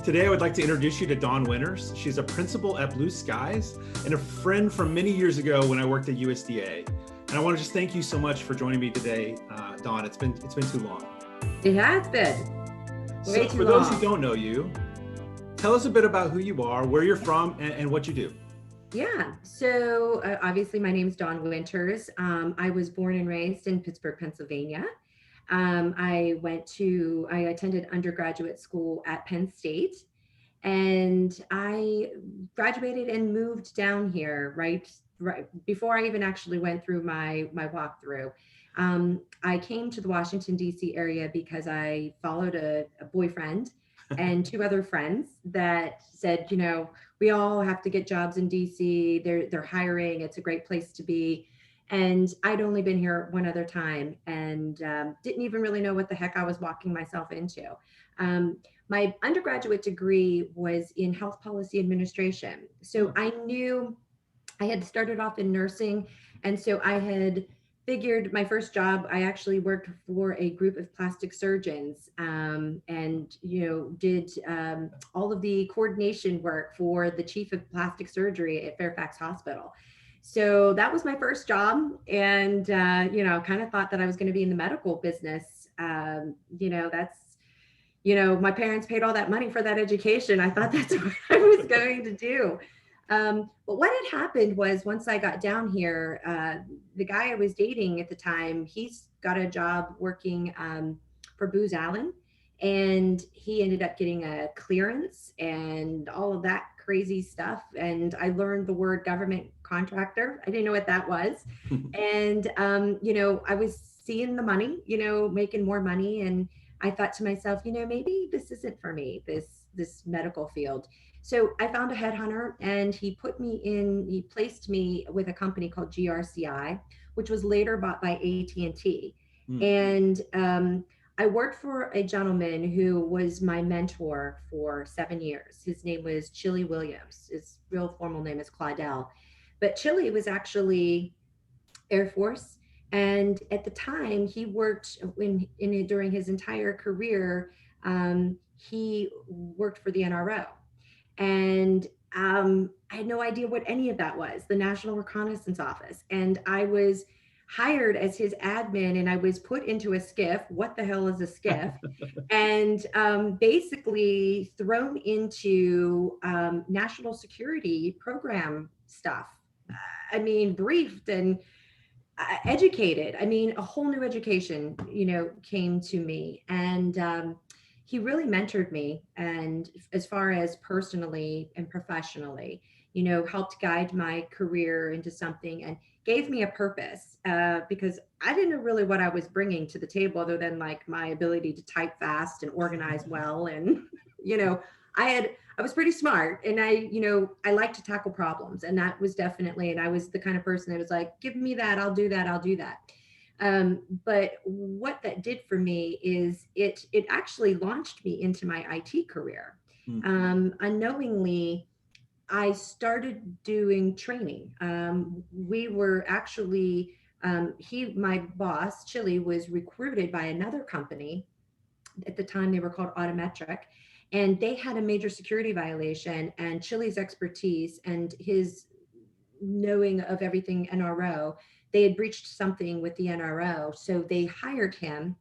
Today, I would like to introduce you to Dawn Winters. She's a principal at Blue Skies and a friend from many years ago when I worked at USDA. And I want to just thank you so much for joining me today, Dawn. It's been too long. It has been way too long. For those who don't know you, tell us a bit about who you are, where you're from, and what you do. Yeah. So obviously, my name is Dawn Winters. I was born and raised in Pittsburgh, Pennsylvania. I attended undergraduate school at Penn State, and I graduated and moved down here right before I even actually went through my walkthrough. I came to the Washington, D.C. area because I followed a boyfriend and two other friends that said, we all have to get jobs in D.C. They're hiring. It's a great place to be. And I'd only been here one other time and didn't even really know what the heck I was walking myself into. My undergraduate degree was in health policy administration. So I knew I had started off in nursing. And so I had figured my first job, I actually worked for a group of plastic surgeons and, did all of the coordination work for the chief of plastic surgery at Fairfax Hospital. So that was my first job. And, kind of thought that I was going to be in the medical business. My parents paid all that money for that education. I thought that's what I was going to do. But what had happened was once I got down here, the guy I was dating at the time, he's got a job working for Booz Allen, and he ended up getting a clearance and all of that crazy stuff. And I learned the word government contractor. I didn't know what that was. And, I was seeing the money, making more money. And I thought to myself, maybe this isn't for me, this medical field. So I found a headhunter and he placed me with a company called GRCI, which was later bought by AT&T. And I worked for a gentleman who was my mentor for 7 years. His name was Chili Williams. His real formal name is Claudel. But Chili was actually Air Force. And at the time he worked during his entire career, he worked for the NRO. And I had no idea what any of that was, the National Reconnaissance Office. And I was hired as his admin and I was put into a skiff. What the hell is a skiff? And basically thrown into national security program stuff. Briefed and educated. A whole new education, came to me. And he really mentored me, and as far as personally and professionally, helped guide my career into something and gave me a purpose because I didn't know really what I was bringing to the table other than like my ability to type fast and organize well. And, I was pretty smart and I like to tackle problems, and that was definitely, and I was the kind of person that was like, give me that, I'll do that. But what that did for me is it actually launched me into my IT career. Unknowingly, I started doing training. We were actually, my boss, Chili, was recruited by another company. At the time, they were called Autometric, and they had a major security violation, and Chili's expertise and his knowing of everything NRO, they had breached something with the NRO. So they hired him,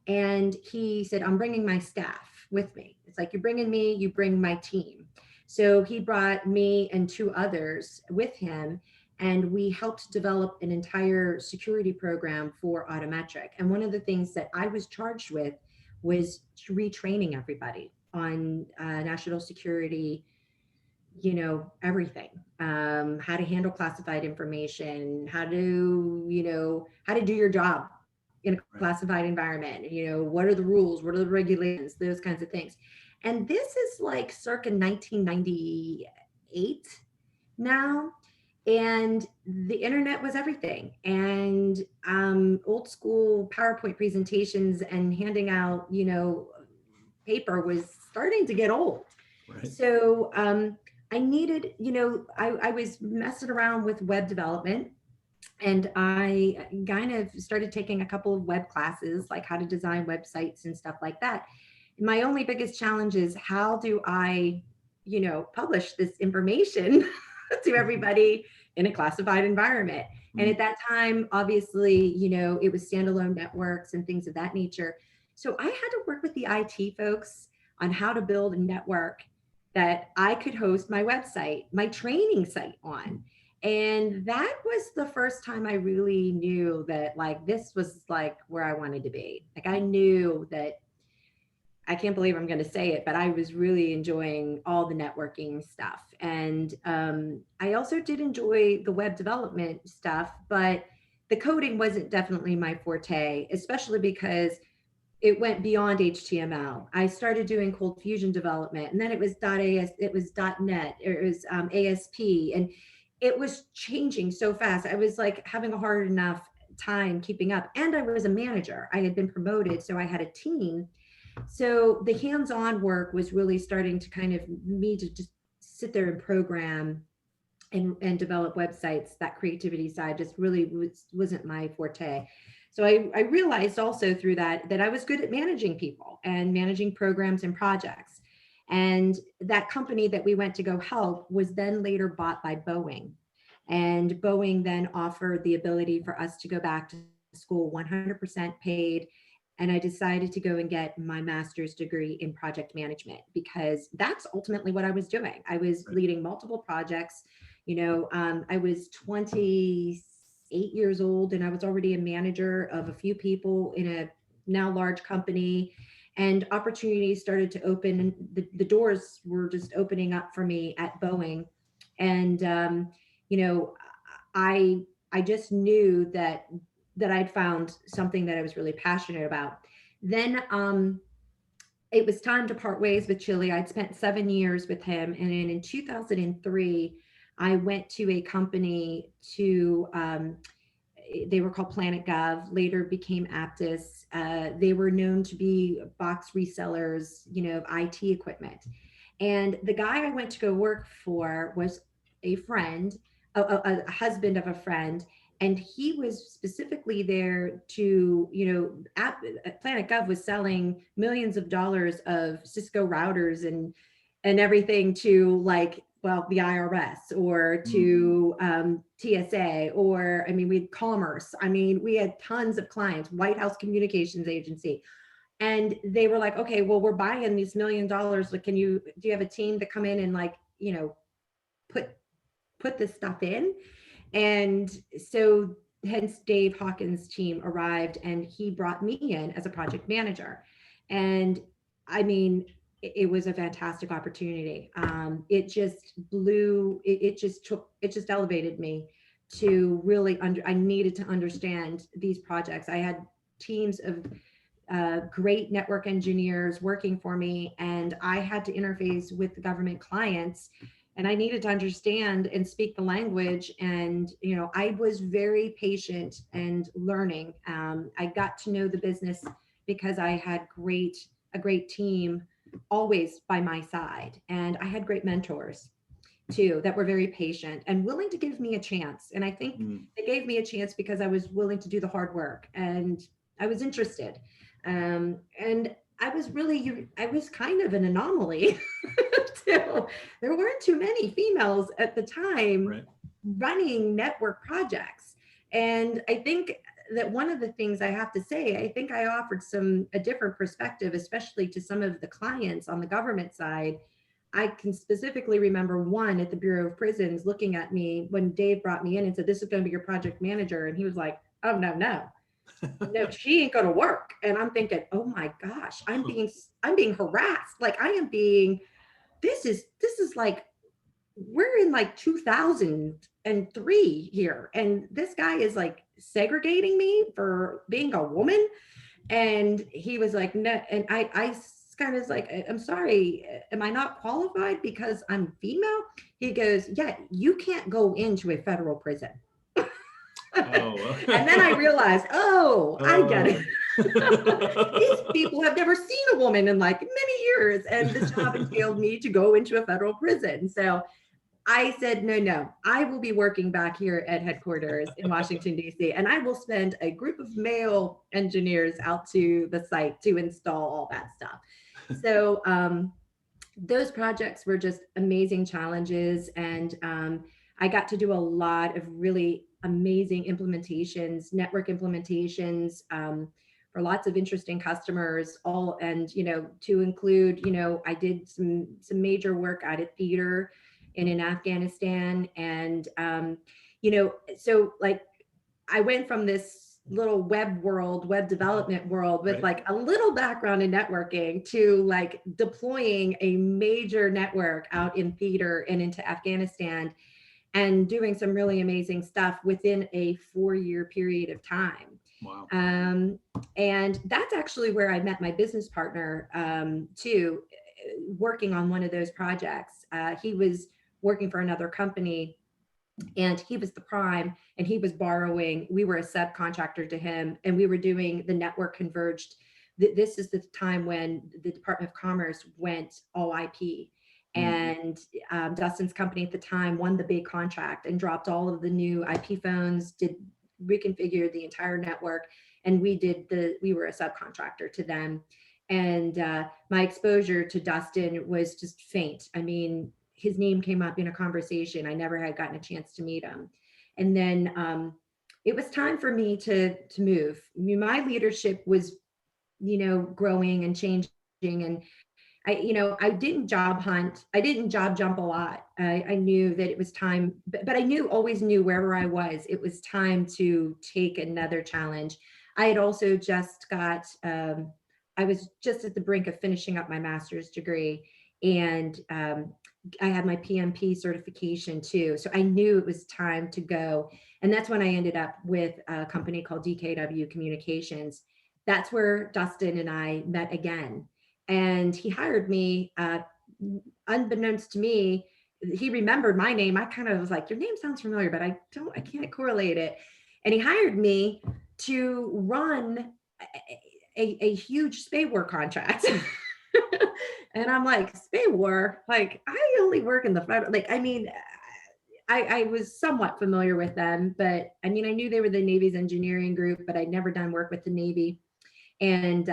and he said, I'm bringing my staff with me. It's like, you're bringing me, you bring my team. So he brought me and two others with him, and we helped develop an entire security program for Autometric. And one of the things that I was charged with was retraining everybody on national security, everything, how to handle classified information, how to do your job in a classified environment, what are the rules, what are the regulations, those kinds of things. And this is like circa 1998 now. And the internet was everything. And old school PowerPoint presentations and handing out, paper was starting to get old. Right. So I needed, I was messing around with web development, and I kind of started taking a couple of web classes, like how to design websites and stuff like that. my only biggest challenge is how do I, publish this information to everybody in a classified environment. And at that time, obviously, it was standalone networks and things of that nature. So I had to work with the IT folks on how to build a network that I could host my website, my training site on. And that was the first time I really knew that like this was like where I wanted to be. Like I knew that, I can't believe I'm going to say it, but I was really enjoying all the networking stuff. And I also did enjoy the web development stuff, but the coding wasn't definitely my forte, especially because it went beyond HTML. I started doing cold fusion development, and then it was it was .NET, it was ASP, and it was changing so fast. I was like having a hard enough time keeping up. And I was a manager. I had been promoted, so I had a team. So the hands-on work was really starting to kind of me to just sit there and program and develop websites. That creativity side just really wasn't my forte. So I realized also through that I was good at managing people and managing programs and projects. And that company that we went to go help was then later bought by Boeing. And Boeing then offered the ability for us to go back to school 100% paid. And I decided to go and get my master's degree in project management because that's ultimately what I was doing. I was leading multiple projects. I was 28 years old and I was already a manager of a few people in a now large company, and opportunities started to open, and the doors were just opening up for me at Boeing. And, I just knew that I'd found something that I was really passionate about. Then it was time to part ways with Chili. I'd spent 7 years with him. And then in 2003, I went to a company they were called Planet Gov, later became Aptus. They were known to be box resellers, of IT equipment. And the guy I went to go work for was a friend, a husband of a friend. And he was specifically there to, Planet Gov was selling millions of dollars of Cisco routers and everything to the IRS or to TSA, or, we had Commerce. We had tons of clients, White House Communications Agency. And they were like, okay, well, we're buying these $1 million. Like, do you have a team to come in and put this stuff in? And so hence Dave Hawkins' team arrived and he brought me in as a project manager. And it was a fantastic opportunity. It just elevated me to really I needed to understand these projects. I had teams of great network engineers working for me, and I had to interface with the government clients, and I needed to understand and speak the language. And, I was very patient and learning. I got to know the business because I had a great team always by my side. And I had great mentors too, that were very patient and willing to give me a chance. And I think they gave me a chance because I was willing to do the hard work and I was interested. And I was kind of an anomaly too. There weren't too many females at the time running network projects. And I think that one of the things I have to say, I think I offered a different perspective, especially to some of the clients on the government side. I can specifically remember one at the Bureau of Prisons looking at me when Dave brought me in and said, "This is going to be your project manager." And he was like, "Oh, no, she ain't going to work." And I'm thinking, oh my gosh, I'm being harassed. Like this is like, we're in 2003 here. And this guy is like segregating me for being a woman. And he was like, no. And I kind of like, "I'm sorry, am I not qualified because I'm female?" He goes, "Yeah, you can't go into a federal prison." And then I realized, I get it. These people have never seen a woman in many years, and the job entailed me to go into a federal prison. So I said, no, I will be working back here at headquarters in Washington, D.C., and I will send a group of male engineers out to the site to install all that stuff. So those projects were just amazing challenges. And I got to do a lot of really amazing implementations, network implementations, for lots of interesting customers, all, and, to include, I did some major work out at theater and in Afghanistan. And, so like I went from this little web development world with Right. like a little background in networking to like deploying a major network out in theater and into Afghanistan and doing some really amazing stuff within a 4-year period of time. Wow. And that's actually where I met my business partner, too, working on one of those projects. He was working for another company and he was the prime and he was borrowing. We were a subcontractor to him and we were doing the network converged. This is the time when the Department of Commerce went all IP. And Dustin's company at the time won the big contract and dropped all of the new IP phones, did reconfigure the entire network. And we were a subcontractor to them. And my exposure to Dustin was just faint. I mean, his name came up in a conversation. I never had gotten a chance to meet him. And then it was time for me to move. I mean, my leadership was, growing and changing. And I didn't job hunt. I didn't job jump a lot. I knew that it was time, but I always knew wherever I was, it was time to take another challenge. I had also just I was just at the brink of finishing up my master's degree, and I had my PMP certification too. So I knew it was time to go. And that's when I ended up with a company called DKW Communications. That's where Dustin and I met again. And he hired me, unbeknownst to me. He remembered my name. I kind of was like, your name sounds familiar, but I can't correlate it. And he hired me to run a huge spay war contract. And I'm like, spay war? Like, I only work in the federal, like, I mean, I was somewhat familiar with them, but I mean, I knew they were the Navy's engineering group, but I'd never done work with the Navy. And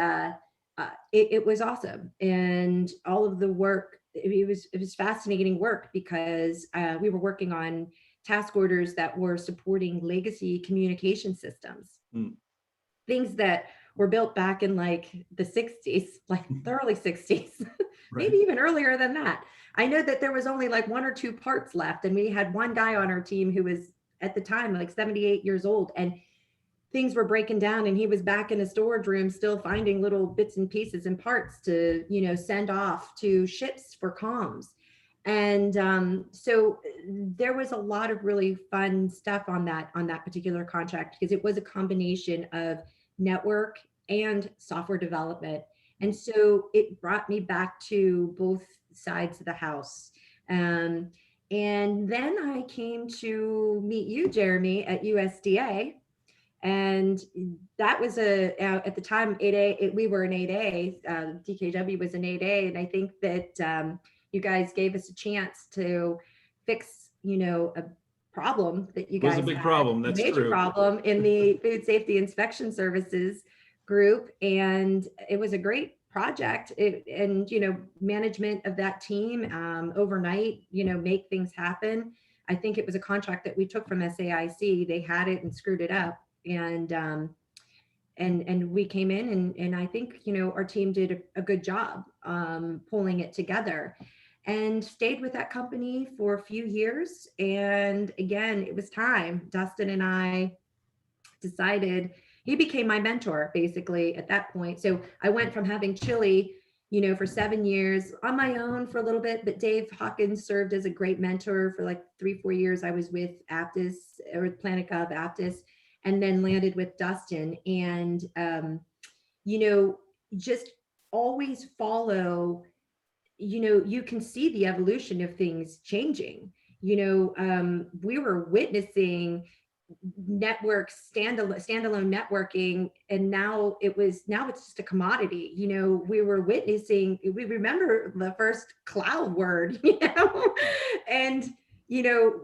it was awesome. And all of the work, it was fascinating work because we were working on task orders that were supporting legacy communication systems, things that were built back in like the 60s, like the early 60s, maybe even earlier than that. I know that there was only like 1 or 2 parts left. And we had one guy on our team who was at the time like 78 years old, and things were breaking down and he was back in a storage room still finding little bits and pieces and parts to, send off to ships for comms. And so there was a lot of really fun stuff on that particular contract, because it was a combination of network and software development. And so it brought me back to both sides of the house. And then I came to meet you, Jeremy, at USDA. And that was at the time, 8A, we were an 8A, DKW was an 8A. And I think that you guys gave us a chance to fix, a problem that you guys had. It was a big had, problem, that's major true. problem in the Food Safety Inspection Services group. And it was a great project. And management of that team overnight, make things happen. I think it was a contract that we took from SAIC. They had it and screwed it up. And we came in and I think, our team did a good job pulling it together, and stayed with that company for a few years. And again, it was time. Dustin and I decided, he became my mentor basically at that point. So I went from having chili, for 7 years on my own for a little bit, but Dave Hawkins served as a great mentor for like 3-4 years. I was with Aptis, or Planet Gov Aptis, and then landed with Dustin. And, just always follow, you can see the evolution of things changing. We were witnessing standalone networking, and now it's just a commodity. We remember the first cloud word, and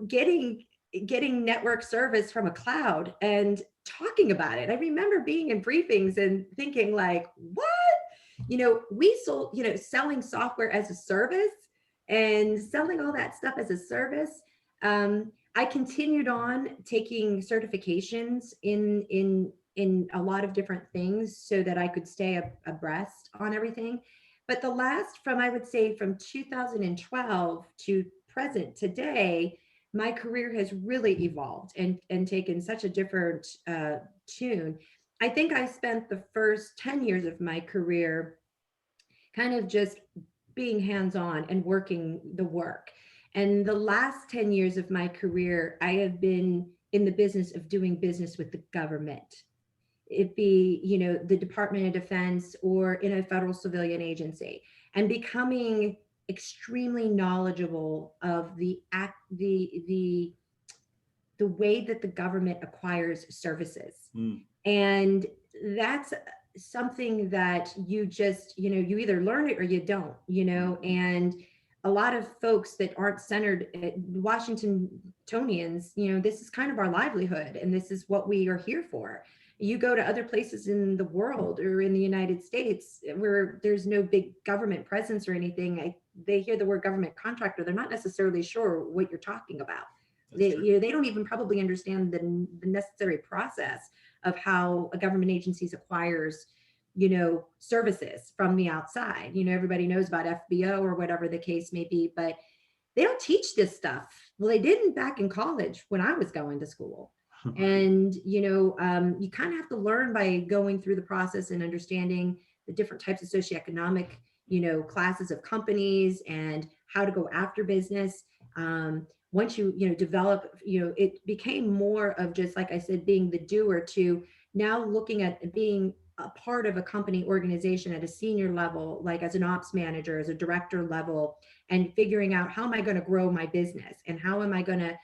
getting network service from a cloud and talking about it. I remember being in briefings and thinking like, what? we sold, selling software as a service and selling all that stuff as a service. I continued on taking certifications in a lot of different things so that I could stay abreast on everything. But I would say from 2012 to present today, my career has really evolved and taken such a different tune. I think I spent the first 10 years of my career kind of just being hands-on and working the work. And the last 10 years of my career, I have been in the business of doing business with the government. It be, the Department of Defense or in a federal civilian agency, and becoming extremely knowledgeable of the way that the government acquires services. And that's something that you just, you either learn it or you don't, and a lot of folks that aren't centered Washingtonians, this is kind of our livelihood and this is what we are here for. You go to other places in the world or in the United States where there's no big government presence or anything. They hear the word government contractor, they're not necessarily sure what you're talking about. They don't even probably understand the necessary process of how a government agency acquires, services from the outside. Everybody knows about FBO or whatever the case may be, but they don't teach this stuff. Well, they didn't back in college when I was going to school. And, you kind of have to learn by going through the process and understanding the different types of socioeconomic, classes of companies and how to go after business. Once you develop, it became more of just, like I said, being the doer to now looking at being a part of a company organization at a senior level, like as an ops manager, as a director level, and figuring out how am I going to grow my business and how am I going to,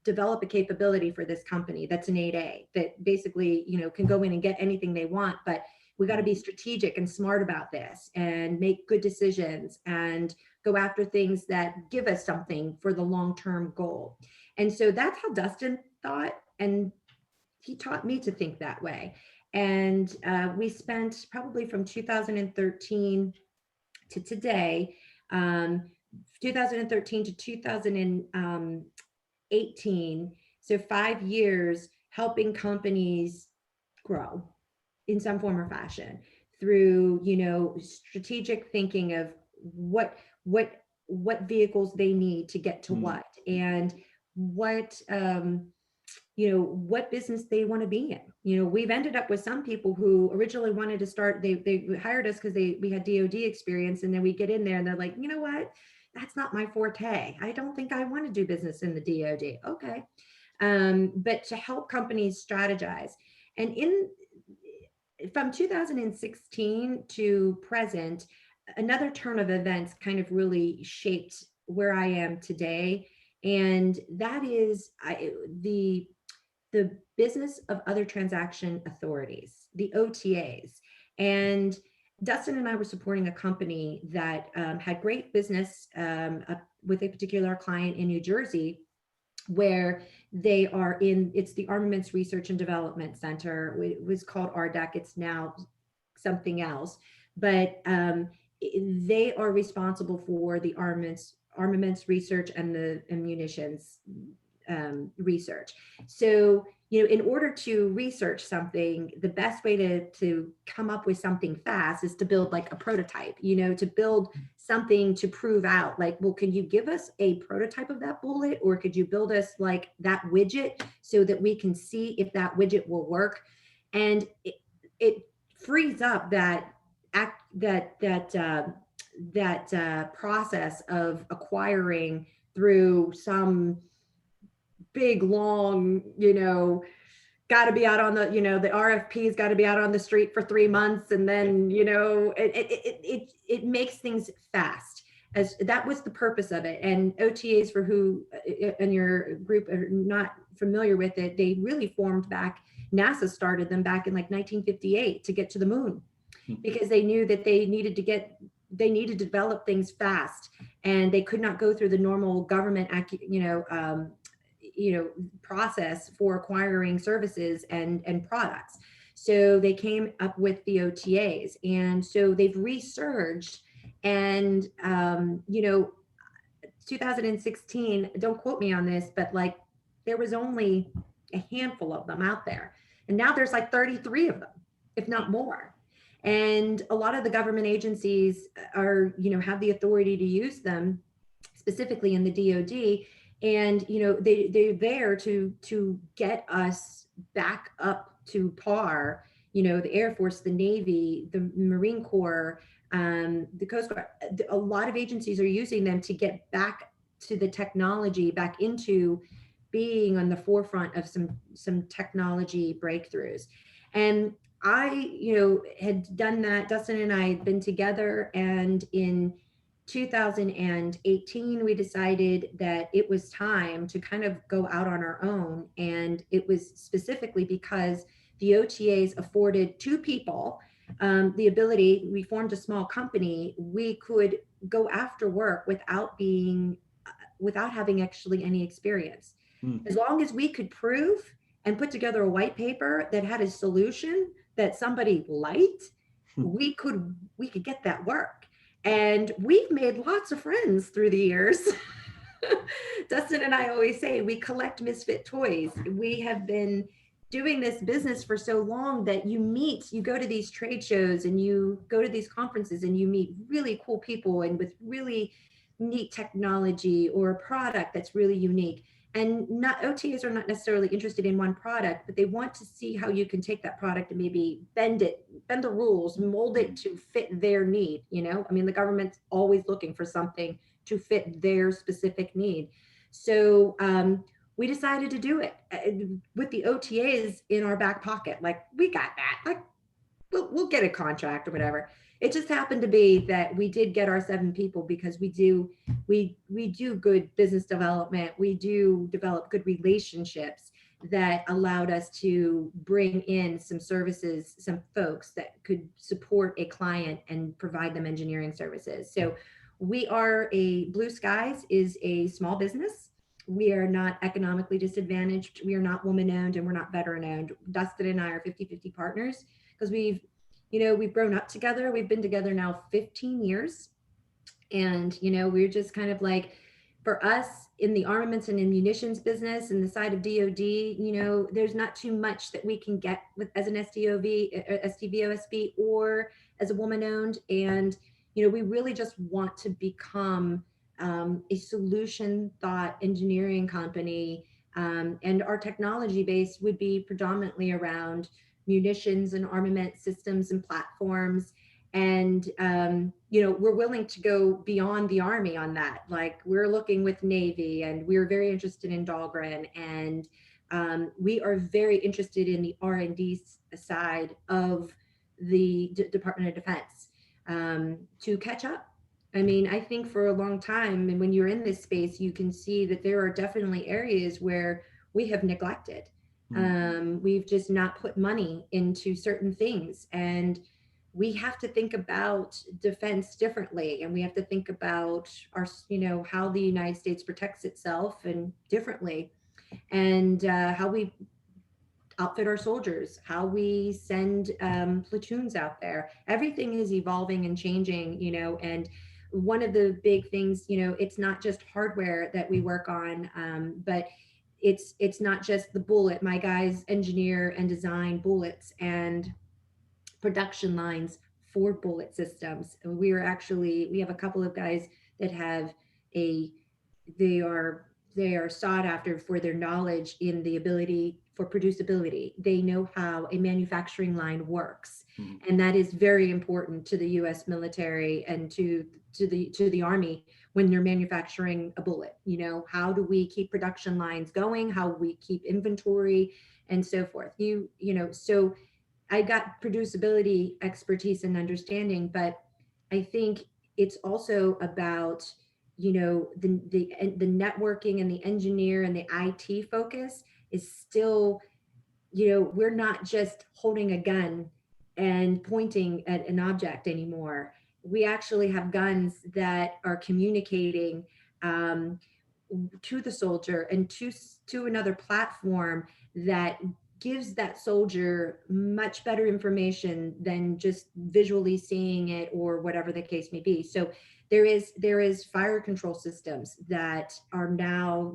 develop a capability for this company that's an 8A that basically, can go in and get anything they want, but we got to be strategic and smart about this and make good decisions and go after things that give us something for the long-term goal. And so that's how Dustin thought. And he taught me to think that way. And we spent probably from 2013 to today, 2013 to 2018, so 5 years, helping companies grow in some form or fashion through, strategic thinking of what vehicles they need to get to what, and what business they want to be in. We've ended up with some people who originally wanted to start, they hired us because we had DoD experience, and then we get in there and they're like, you know what, that's not my forte. I don't think I want to do business in the DoD. Okay. But to help companies strategize. And from 2016 to present, another turn of events kind of really shaped where I am today. And that is the business of other transaction authorities, the OTAs. And Dustin and I were supporting a company that had great business with a particular client in New Jersey, where they are it's the Armaments Research and Development Center. It was called RDAC. It's now something else, but they are responsible for the armaments research and the munitions research. So, in order to research something, the best way to come up with something fast is to build like a prototype, to build something to prove out, like, well, can you give us a prototype of that bullet, or could you build us like that widget so that we can see if that widget will work? And it frees up that process of acquiring through some big, long, got to be out on the, the RFP's got to be out on the street for 3 months. And then, it makes things fast, as that was the purpose of it. And OTAs, for who in your group are not familiar with it, they really formed back, NASA started them back in like 1958 to get to the moon, because they knew that they needed to develop things fast, and they could not go through the normal government, process for acquiring services and products. So they came up with the OTAs, and so they've resurged. And 2016, don't quote me on this, but like there was only a handful of them out there. And now there's like 33 of them, if not more. And a lot of the government agencies are, have the authority to use them, specifically in the DoD. And, they're there to get us back up to par. The Air Force, the Navy, the Marine Corps, the Coast Guard, a lot of agencies are using them to get back to the technology, back into being on the forefront of some technology breakthroughs. And I, had done that. Dustin and I had been together, and in 2018, we decided that it was time to kind of go out on our own. And it was specifically because the OTAs afforded two people the ability. We formed a small company. We could go after work without having actually any experience. As long as we could prove and put together a white paper that had a solution that somebody liked, we could get that work. And we've made lots of friends through the years. Dustin and I always say we collect misfit toys. We have been doing this business for so long that you go to these trade shows and you go to these conferences and you meet really cool people and with really neat technology or a product that's really unique. And not OTAs are not necessarily interested in one product, but they want to see how you can take that product and maybe bend the rules, mold it to fit their need. I mean, the government's always looking for something to fit their specific need. So we decided to do it with the OTAs in our back pocket. Like, we got that. Like, we'll get a contract or whatever. It just happened to be that we did get our 7 people because we do good business development. We do develop good relationships that allowed us to bring in some services, some folks that could support a client and provide them engineering services. So we are Blue Skies is a small business. We are not economically disadvantaged. We are not woman owned, and we're not veteran owned. Dustin and I are 50-50 partners because we've grown up together. We've been together now 15 years. And, we're just kind of like, for us in the armaments and munitions business and the side of DoD, there's not too much that we can get with as an STVOSB or as a woman owned. And, we really want to become a solution thought engineering company. And our technology base would be predominantly around munitions and armament systems and platforms. And, we're willing to go beyond the Army on that. Like, we're looking with Navy, and we're very interested in Dahlgren, and we are very interested in the R&D side of the Department of Defense to catch up. I mean, I think for a long time, and when you're in this space, you can see that there are definitely areas where we have neglected. We've just not put money into certain things, and we have to think about defense differently, and we have to think about our, how the United States protects itself and differently, and how we outfit our soldiers, how we send platoons out there. Everything is evolving and changing, and one of the big things, it's not just hardware that we work on, but it's not just the bullet. My guys engineer and design bullets and production lines for bullet systems. And we have a couple of guys that have they are sought after for their knowledge in the ability for producibility. They know how a manufacturing line works. And that is very important to the US military and to the Army when they're manufacturing a bullet. How do we keep production lines going? How we keep inventory and so forth. So I got producibility expertise and understanding, but I think it's also about, the networking and the engineer and the IT focus is still, we're not just holding a gun and pointing at an object anymore. We actually have guns that are communicating to the soldier and to another platform that gives that soldier much better information than just visually seeing it or whatever the case may be. So there is fire control systems that are now,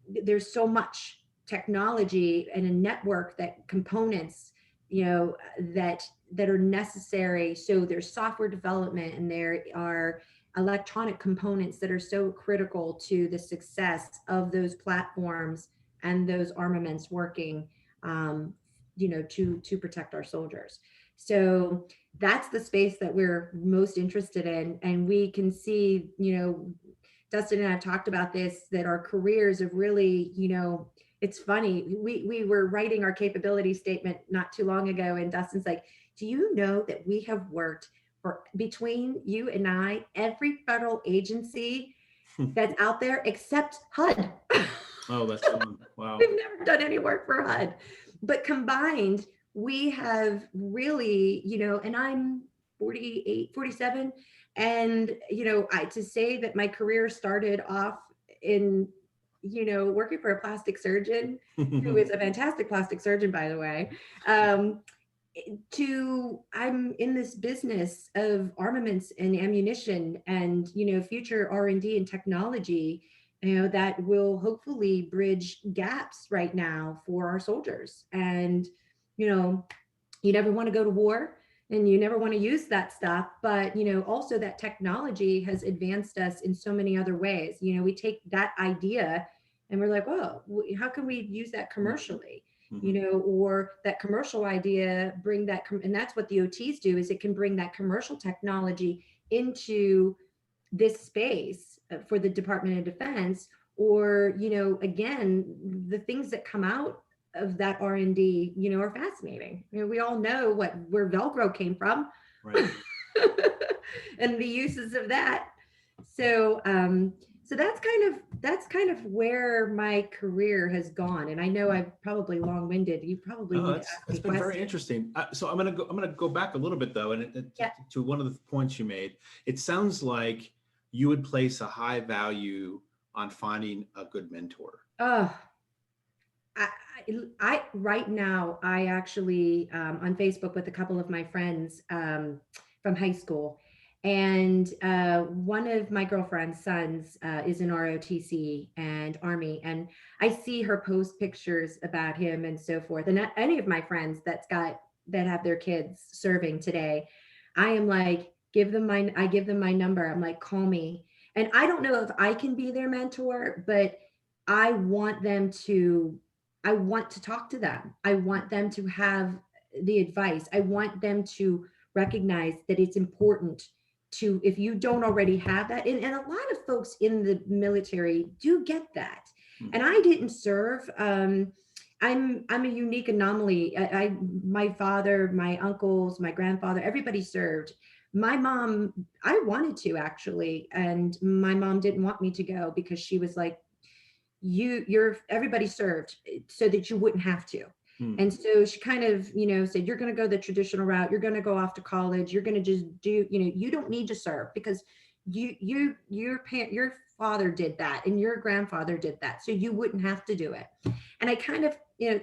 there's so much technology and a network that components, that are necessary. So there's software development and there are electronic components that are so critical to the success of those platforms and those armaments working, to protect our soldiers. So that's the space that we're most interested in. And we can see, Dustin and I have talked about this, that our careers have really, it's funny. We were writing our capability statement not too long ago, and Dustin's like, do you know that we have worked for, between you and I, every federal agency that's out there except HUD. Oh, that's fun. Wow. We've never done any work for HUD, but combined, we have really, and I'm 48, 47. And, to say that my career started off in, working for a plastic surgeon, who is a fantastic plastic surgeon, by the way, I'm in this business of armaments and ammunition and, future R&D and technology, that will hopefully bridge gaps right now for our soldiers. And, you never want to go to war and you never want to use that stuff, but, also that technology has advanced us in so many other ways. We take that idea and we're like, whoa, how can we use that commercially? Or that commercial idea, bring that, and that's what the OTs do, is it can bring that commercial technology into this space for the Department of Defense, or, again, the things that come out of that R&D, are fascinating. We all know where Velcro came from, right? And the uses of that. So, so that's kind of where my career has gone. And I know I've probably long-winded. You probably need to ask me it's been questions. very interesting. So I'm gonna go back a little bit though, and to one of the points you made. It sounds like you would place a high value on finding a good mentor. I right now, I actually on Facebook with a couple of my friends from high school, and one of my girlfriend's sons is in ROTC and Army, and I see her post pictures about him and so forth. And any of my friends that have their kids serving today, I am like, I give them my number. I'm like, call me. And I don't know if I can be their mentor, but I want to talk to them. I want them to have the advice. I want them to recognize that it's important to, if you don't already have that, and a lot of folks in the military do get that. And I didn't serve. I'm a unique anomaly. My father, my uncles, my grandfather, everybody served. My mom, I wanted to actually, and my mom didn't want me to go because she was like, everybody served so that you wouldn't have to. And so she kind of, said, you're going to go the traditional route. You're going to go off to college. You're going to just do, you don't need to serve because your father did that and your grandfather did that. So you wouldn't have to do it. And I kind of,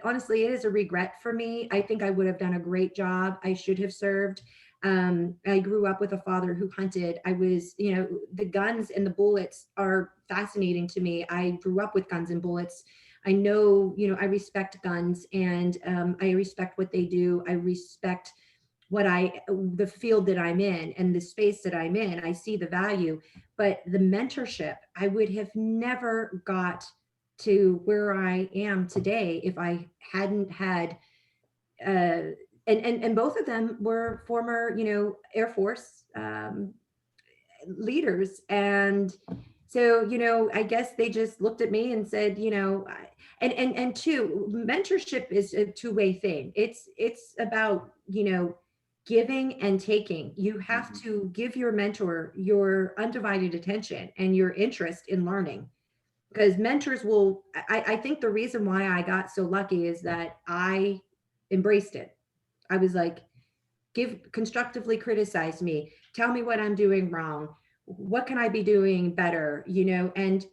honestly, it is a regret for me. I think I would have done a great job. I should have served. I grew up with a father who hunted. I was, the guns and the bullets are fascinating to me. I grew up with guns and bullets. I know, I respect guns, and I respect what they do. I respect the field that I'm in and the space that I'm in. I see the value, but the mentorship, I would have never got to where I am today if I hadn't had, and both of them were former, Air Force leaders. And so, I guess they just looked at me and said, and two, mentorship is a two-way thing. It's about, giving and taking. You have to give your mentor your undivided attention and your interest in learning, because mentors will, I think the reason why I got so lucky is that I embraced it. I was like, constructively criticize me, tell me what I'm doing wrong, what can I be doing better, and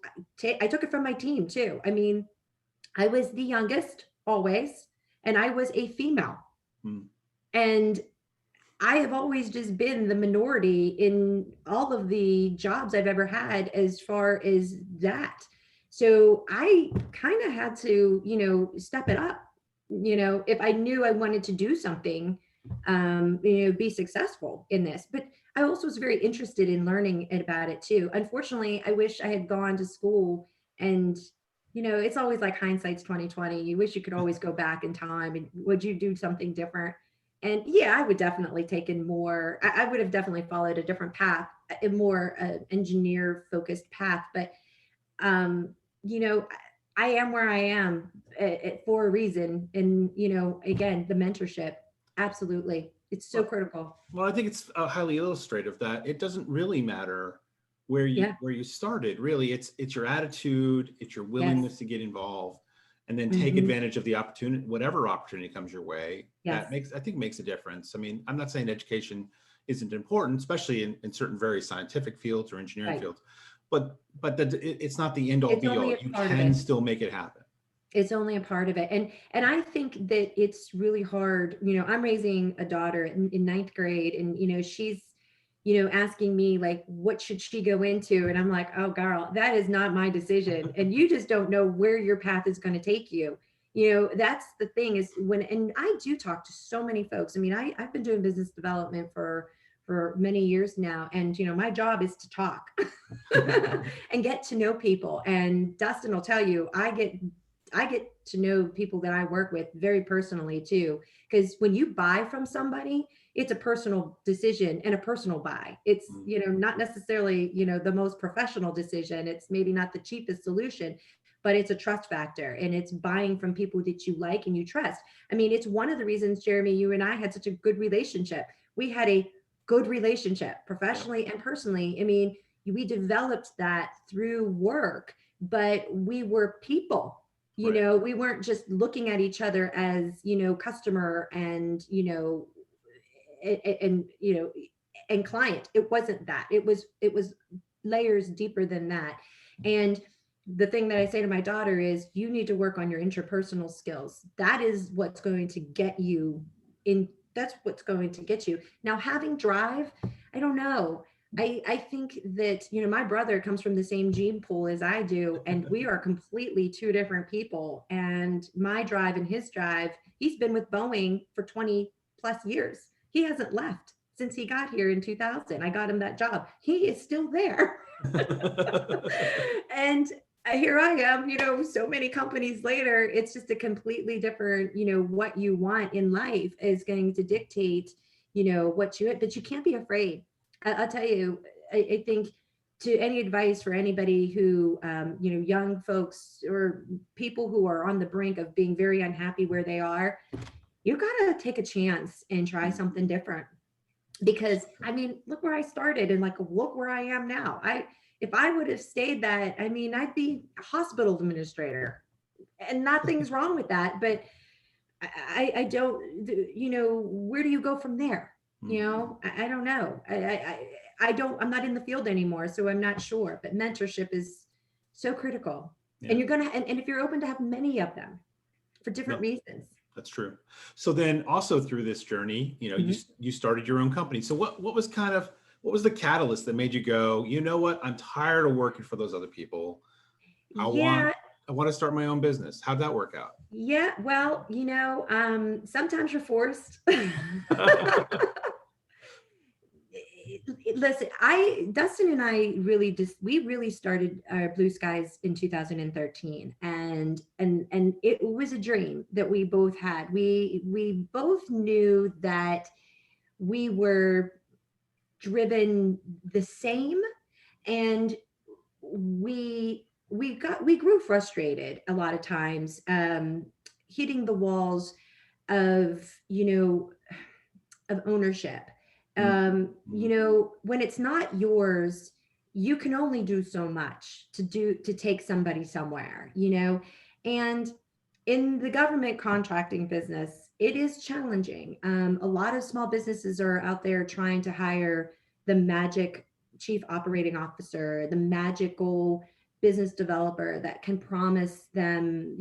I took it from my team too. I mean, I was the youngest always. and I was a female. Mm. And I have always just been the minority in all of the jobs I've ever had as far as that. So I kind of had to, step it up, if I knew I wanted to do something, be successful in this. But I also was very interested in learning about it too. Unfortunately, I wish I had gone to school and, it's always like hindsight's 2020. You wish you could always go back in time and would you do something different? And yeah, I would definitely taken more. I would have definitely followed a different path, a more engineer focused path. But you know, I am where I am for a reason. And again, the mentorship, absolutely, it's so Well, critical. well, I think it's highly illustrative that it doesn't really matter Yeah. where you started. Really, it's your attitude, it's your Yes. willingness to get involved, and then take Hmm. advantage of the opportunity, whatever opportunity comes your way. That Yes. makes a difference. I mean, I'm not saying education isn't important, especially in certain very scientific fields or engineering Right. fields, it's not the end all It's be only all. a You part of can it. still make it happen. It's only a part of it. And I think that it's really hard. I'm raising a daughter in ninth grade, and she's asking me like, what should she go into? And I'm like, oh girl, that is not my decision, and you just don't know where your path is going to take you. That's the thing, is when, and I do talk to so many folks. I mean, I've been doing business development for many years now, and my job is to talk and get to know people. And Dustin will tell you, I get to know people that I work with very personally too. Because when you buy from somebody, it's a personal decision and a personal buy. It's, Mm. not necessarily, the most professional decision. It's maybe not the cheapest solution, but it's a trust factor, and it's buying from people that you like and you trust. I mean, it's one of the reasons, Jeremy, you and I had such a good relationship. We had a good relationship Yeah, professionally and personally. I mean, we developed that through work, but we were people. right, We weren't just looking at each other as customer and and and client. It wasn't that. It was layers deeper than that. And the thing that I say to my daughter is, you need to work on your interpersonal skills. That is what's going to get you in. That's what's going to get you. Now, having drive, I don't know. I think that my brother comes from the same gene pool as I do, and we are completely two different people. And my drive and his drive, he's been with Boeing for 20 plus years. He hasn't left since he got here in 2000. I got him that job. He is still there. And here I am, so many companies later. It's just a completely different, what you want in life is going to dictate, what you, but you can't be afraid. I'll tell you, I think, to any advice for anybody who, young folks or people who are on the brink of being very unhappy where they are, you got to take a chance and try something different. Because I mean, look where I started, and like, look where I am now. If I would have stayed that, I mean, I'd be a hospital administrator, and nothing's wrong with that. But I don't, where do you go from there? Mhm. I don't know. I don't, I'm not in the field anymore, so I'm not sure. But mentorship is so critical. And Yeah. you're going to, and if you're open to have many of them for different Yep. reasons. That's true. So then also through this journey, Mhm. you started your own company. So what was the catalyst that made you go, you know what? I'm tired of working for those other people. I want Yeah. I want to start my own business. How'd that work out? Yeah. Well, sometimes you're forced. Listen, Dustin and I really just, we really started our Blue Skies in 2013, and it was a dream that we both had. We both knew that we were driven the same, and we grew frustrated a lot of times, hitting the walls of of ownership. Mm, mm, When it's not yours, you can only do so much to take somebody somewhere, and in the government contracting business, it is challenging. A lot of small businesses are out there trying to hire the magic chief operating officer, the magical business developer that can promise them,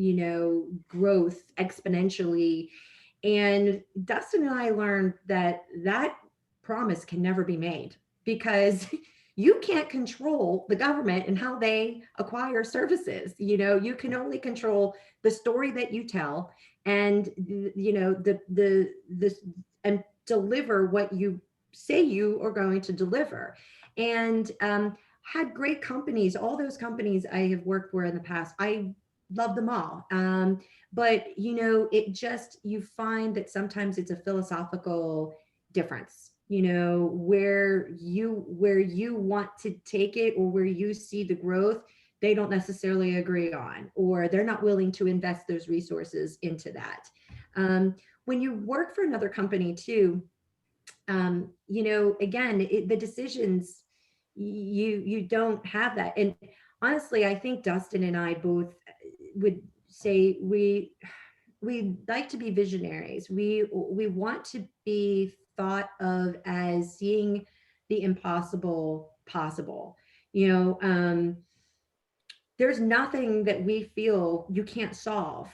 growth exponentially. And Dustin and I learned that that promise can never be made because you can't control the government and how they acquire services. You can only control the story that you tell, and the and deliver what you say you are going to deliver. And had great companies, all those companies I have worked for in the past. I love them all. But it just, you find that sometimes it's a philosophical difference, where you want to take it, or where you see the growth, they don't necessarily agree on, or they're not willing to invest those resources into that. When you work for another company too, again, the decisions, you don't have that. And honestly, I think Dustin and I both would say we like to be visionaries. We want to be thought of as seeing the impossible possible. There's nothing that we feel you can't solve,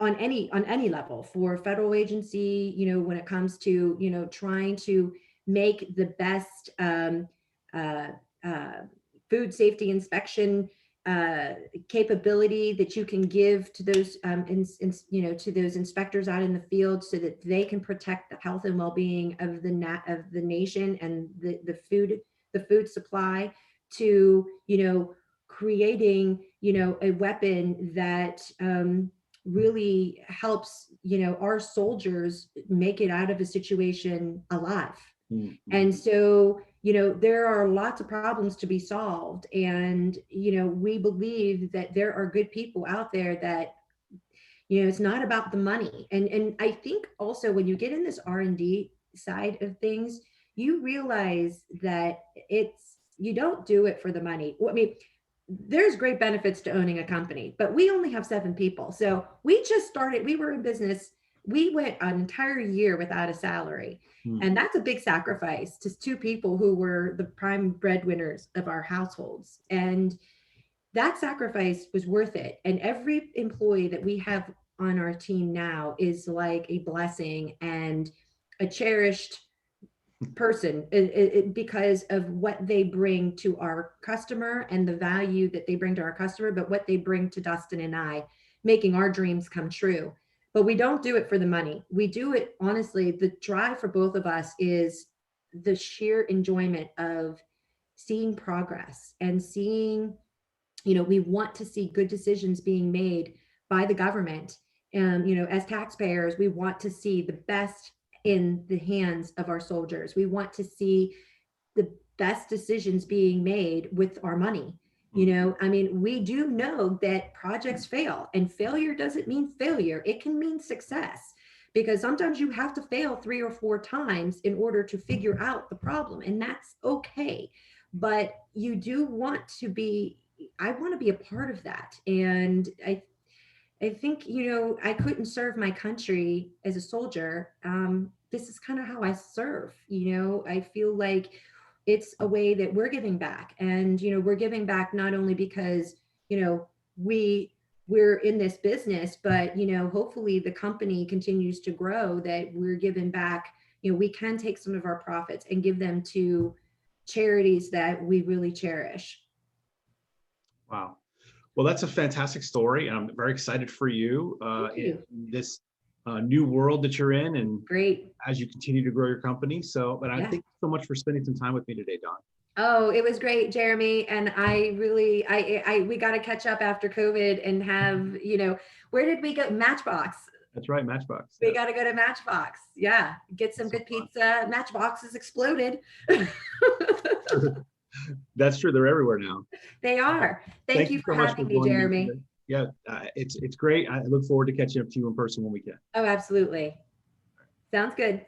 on any level for a federal agency, when it comes to, trying to make the best uh, uh, food safety inspection capability that you can give to those to those inspectors out in the field, so that they can protect the health and well-being of the nation and the food supply, to creating a weapon that really helps our soldiers make it out of a situation alive. Mhm. And so, there are lots of problems to be solved. And, we believe that there are good people out there that, it's not about the money. And I think also when you get in this R&D side of things, you realize that you don't do it for the money. Well, I mean, there's great benefits to owning a company, but we only have 7 people. So we just started, we were in business. We went an entire year without a salary. Mhm. And that's a big sacrifice to 2 people who were the prime breadwinners of our households. And that sacrifice was worth it. And every employee that we have on our team now is like a blessing and a cherished person, because of what they bring to our customer and the value that they bring to our customer, but what they bring to Dustin and I, making our dreams come true. But we don't do it for the money. We do it, honestly, the drive for both of us is the sheer enjoyment of seeing progress and seeing, we want to see good decisions being made by the government. And, as taxpayers, we want to see the best in the hands of our soldiers. We want to see the best decisions being made with our money. I mean, we do know that projects fail, and failure doesn't mean failure. It can mean success, because sometimes you have to fail 3 or 4 times in order to figure out the problem, and that's okay. But you do want to be, I want to be a part of that. And I think, I couldn't serve my country as a soldier. This is kind of how I serve. I feel like it's a way that we're giving back. And, we're giving back not only because, we we're in this business, but, hopefully the company continues to grow, that we're giving back. We can take some of our profits and give them to charities that we really cherish. Wow. Well, that's a fantastic story. I'm very excited for you, Thank you. in this new world that you're in, and Great. as you continue to grow your company. So, but I Yeah. thank you so much for spending some time with me today, Don. Oh, it was great, Jeremy. And I really, we got to catch up after COVID and have, where did we go? Matchbox. That's right, Matchbox. We Yeah. got to go to Matchbox. Yeah. Get some That's good so fun. pizza. Matchbox has exploded. That's true. They're everywhere now. They are. Thank you for so much for having me, joining me Jeremy. today. Yeah, it's great. I look forward to catching up to you in person when we can. Oh, absolutely. Sounds good.